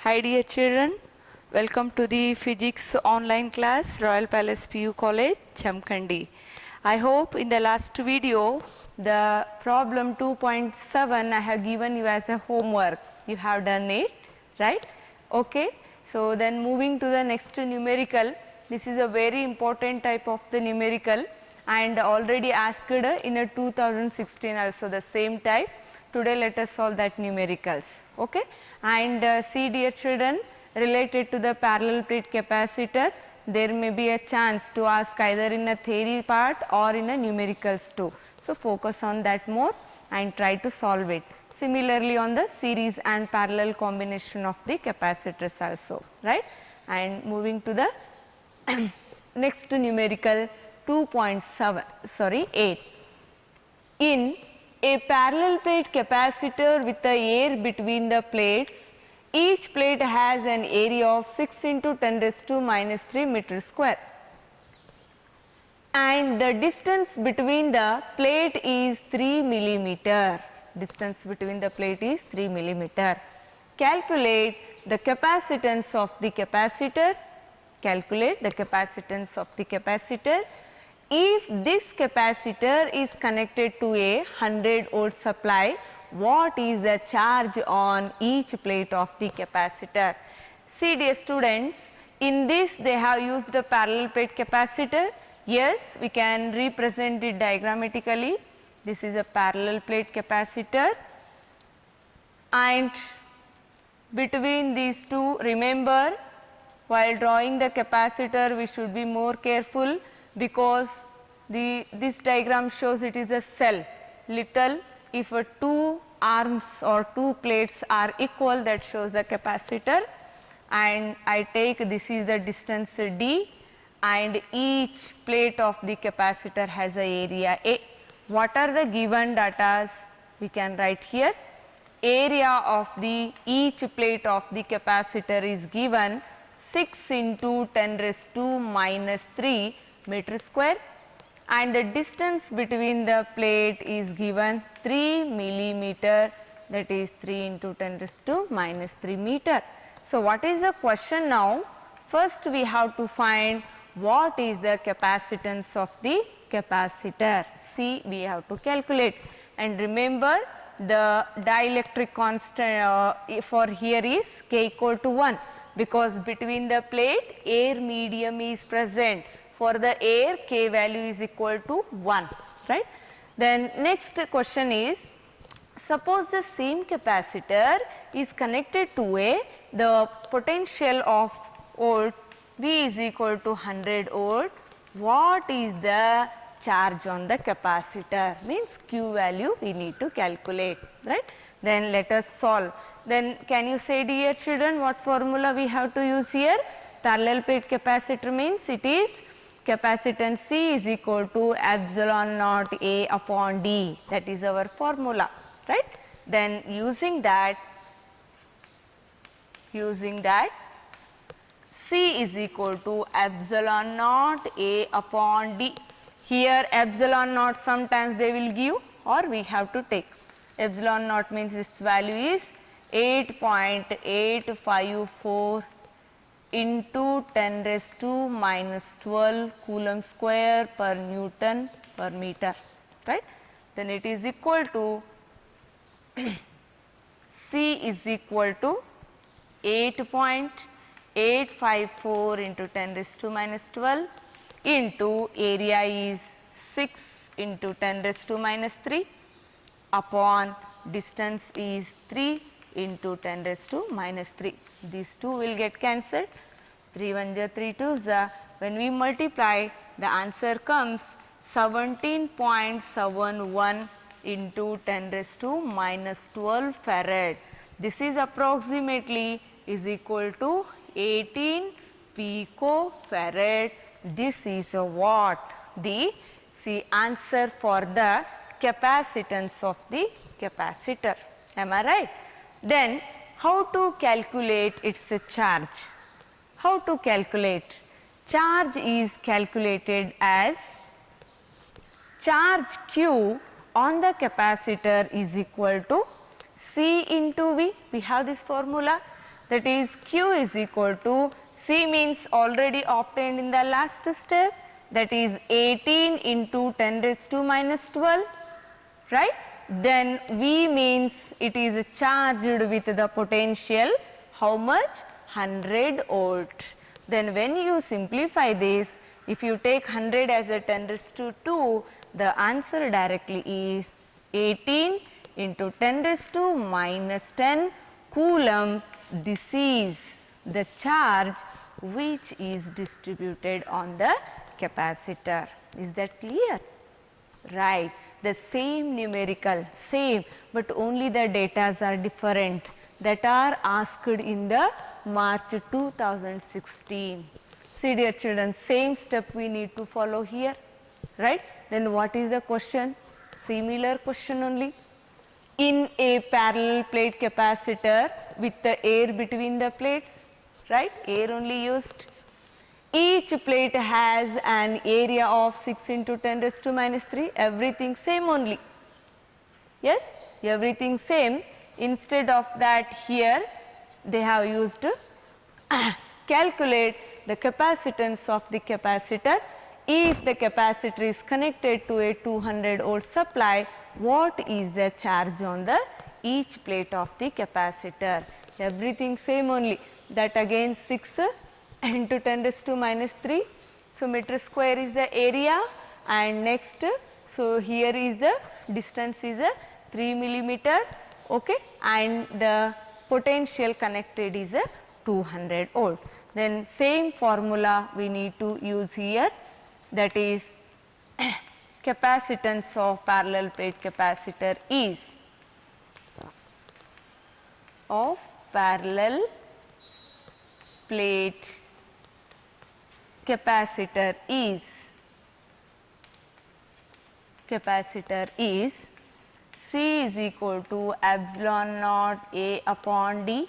Hi dear children, welcome to the physics online class, Royal Palace PU College, Chamkandi. I hope in the last video, the problem 2.7 I have given you as a homework. You have done it, right? Okay. So then moving to the next numerical, this is a very important type of the numerical and already asked in a 2016 also the same type. Today let us solve that numericals, okay. And see dear children, related to the parallel plate capacitor, there may be a chance to ask either in a theory part or in a numericals too. So focus on that more and try to solve it. Similarly on the series and parallel combination of the capacitors also, right. And moving to the next numerical 8. In a parallel plate capacitor with the air between the plates, each plate has an area of 6 into 10 raised to minus 3 meter square, and the distance between the plate is 3 millimeter. Distance between the plate is 3 millimeter. Calculate the capacitance of the capacitor. Calculate the capacitance of the capacitor. If this capacitor is connected to a 100 volt supply, what is the charge on each plate of the capacitor? See dear students, in this they have used a parallel plate capacitor. Yes, we can represent it diagrammatically. This is a parallel plate capacitor, and between these two, remember, while drawing the capacitor we should be more careful, because this diagram shows it is a cell. Little, if two arms or two plates are equal, that shows the capacitor, and I take this is the distance d, and each plate of the capacitor has a area A. What are the given datas? We can write here. Area of the each plate of the capacitor is given 6 into 10 raised to minus 3 meter square, and the distance between the plate is given 3 millimeter, that is 3 into 10 raised to minus 3 meter. So what is the question now? First we have to find what is the capacitance of the capacitor. See, we have to calculate, and remember the dielectric constant for here is K equal to 1, because between the plate air medium is present. For the air, K value is equal to 1, right. Then next question is, suppose the same capacitor is connected to the potential of volt V is equal to 100 volt. What is the charge on the capacitor? Means Q value we need to calculate, right. Then let us solve. Then can you say dear children, what formula we have to use here? Parallel plate capacitor means it is capacitance C is equal to epsilon naught A upon D, that is our formula, right. Then using that C is equal to epsilon naught A upon D. Here epsilon naught sometimes they will give, or we have to take. Epsilon naught means its value is 8.854 into 10 raised to minus 12 coulomb square per Newton per meter, right. Then it is equal to C is equal to 8.854 into 10 raised to minus 12 into area is 6 into 10 raised to minus 3 upon distance is 3 into 10 raised to minus 3. These two will get cancelled. 3 1 ja 3 2 ja. When we multiply, the answer comes 17.71 into 10 raised to minus 12 farad. This is approximately is equal to 18 picofarad. This is what the answer for the capacitance of the capacitor. Am I right? Then how to calculate its charge? How to calculate? Charge is calculated as charge Q on the capacitor is equal to C into V. We have this formula. that is Q is equal to, C means already obtained in the last step, that is 18 into 10 raised to minus 12, right. Then V means it is charged with the potential, how much? 100 volt. Then when you simplify this, if you take 100 as a 10 raised to 2, the answer directly is 18 into 10 raised to minus 10 coulomb. This is the charge which is distributed on the capacitor. Is that clear? Right. The same numerical, same, but only the datas are different, that are asked in the March 2016. See dear children, same step we need to follow here, right. Then what is the question? Similar question only. In a parallel plate capacitor with the air between the plates, right, air only used. Each plate has an area of 6 into 10 raised to minus 3, everything same only. Yes, everything same. Instead of that, here they have used calculate the capacitance of the capacitor. If the capacitor is connected to a 200 volt supply, what is the charge on the each plate of the capacitor? Everything same only. That again 6 into 10 raised to minus 3. So, meter square is the area, and next, so here is the distance is a 3 millimeter, okay, and the potential connected is a 200 volt. Then same formula we need to use here, that is capacitance of parallel plate capacitor is of parallel plate capacitor is C is equal to epsilon naught A upon D,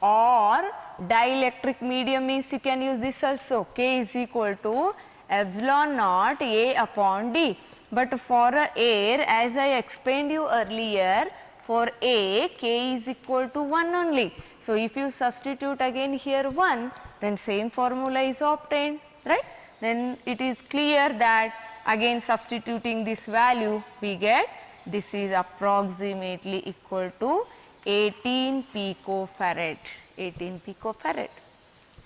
or dielectric medium means you can use this also, K is equal to epsilon naught A upon D. But for air, as I explained you earlier, for A, K is equal to 1 only. So, if you substitute again here 1, then same formula is obtained, right. Then it is clear that again substituting this value, we get this is approximately equal to 18 picofarad,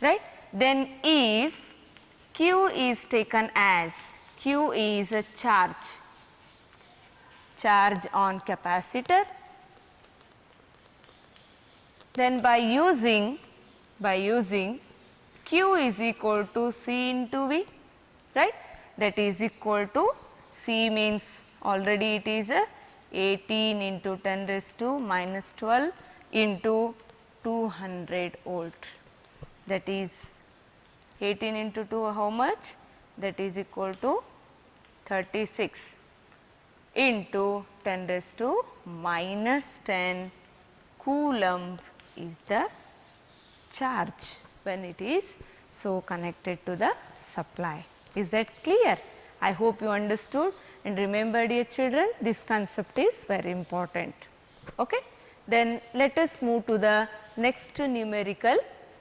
right. Then if Q is taken as, Q is a charge on capacitor, then by using Q is equal to C into V, right, that is equal to C means already it is a 18 into 10 raised to minus 12 into 200 volt, that is 18 into 2 how much, that is equal to 36 into 10 raised to minus 10 coulomb is the charge when it is so connected to the supply. Is that clear? I hope you understood, and remember dear children, this concept is very important. Okay? Then let us move to the next numerical,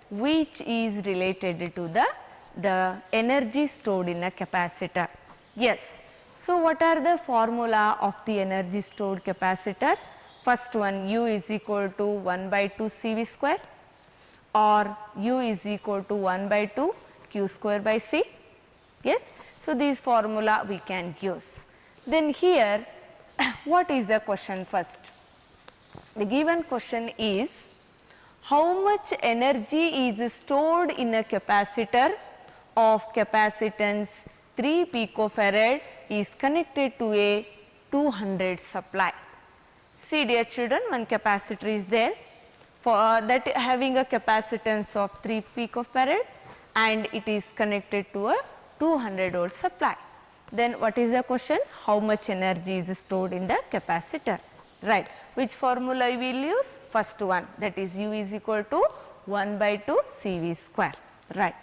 which is related to the energy stored in a capacitor. Yes. So, what are the formula of the energy stored capacitor? First one, U is equal to 1 by 2 CV square, or U is equal to 1 by 2 Q square by C. Yes. So, these formula we can use. Then here what is the question first? The given question is, how much energy is stored in a capacitor of capacitance 3 picofarad is connected to a 200 supply. See dear children, one capacitor is there, for that having a capacitance of 3 picofarad and it is connected to a 200 volt supply. Then what is the question? How much energy is stored in the capacitor? Right. Which formula we will use? First one, that is U is equal to 1 by 2 CV square. Right.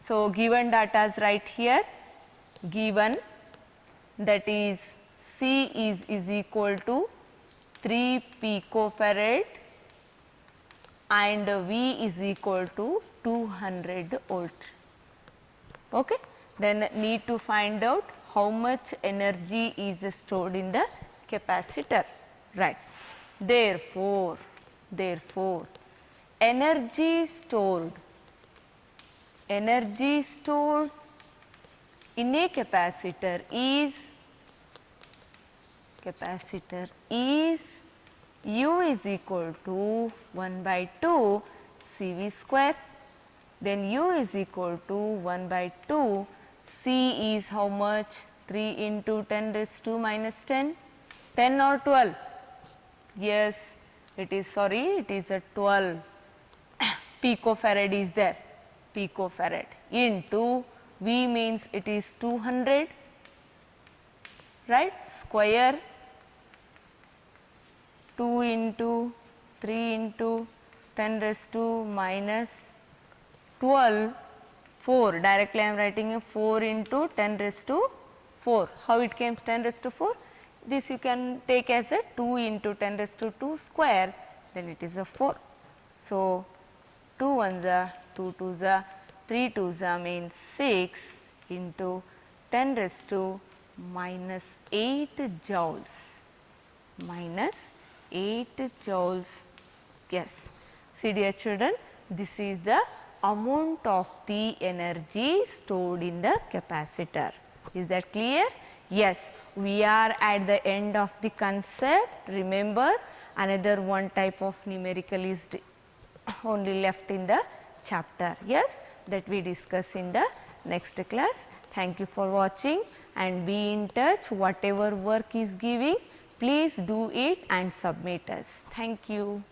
So, given data is right here, given that is C is equal to 3 picofarad and V is equal to 200 volt. Okay. Then need to find out how much energy is stored in the capacitor, right. Therefore, energy stored in a capacitor is U is equal to 1 by 2 CV square. Then U is equal to 1 by 2, C is how much? 3 into 10 raised to minus 10, 10 or 12? Yes, it is, sorry, it is a 12 picofarad is there, picofarad into V means it is 200, right, square 2 into 3 into 10 raised to minus 12, 4, directly I am writing a 4 into 10 raised to 4. How it came 10 raised to 4? This you can take as a 2 into 10 raised to 2 square, then it is a 4. So, 2 ones are 2 twos are 3 twos are means 6 into 10 raised to minus 8 joules, minus 8 joules. Yes. See dear children, this is the amount of the energy stored in the capacitor. Is that clear? Yes, we are at the end of the concept. Remember, another one type of numerical is only left in the chapter. Yes, that we discuss in the next class. Thank you for watching and be in touch. Whatever work is giving, please do it and submit us. Thank you.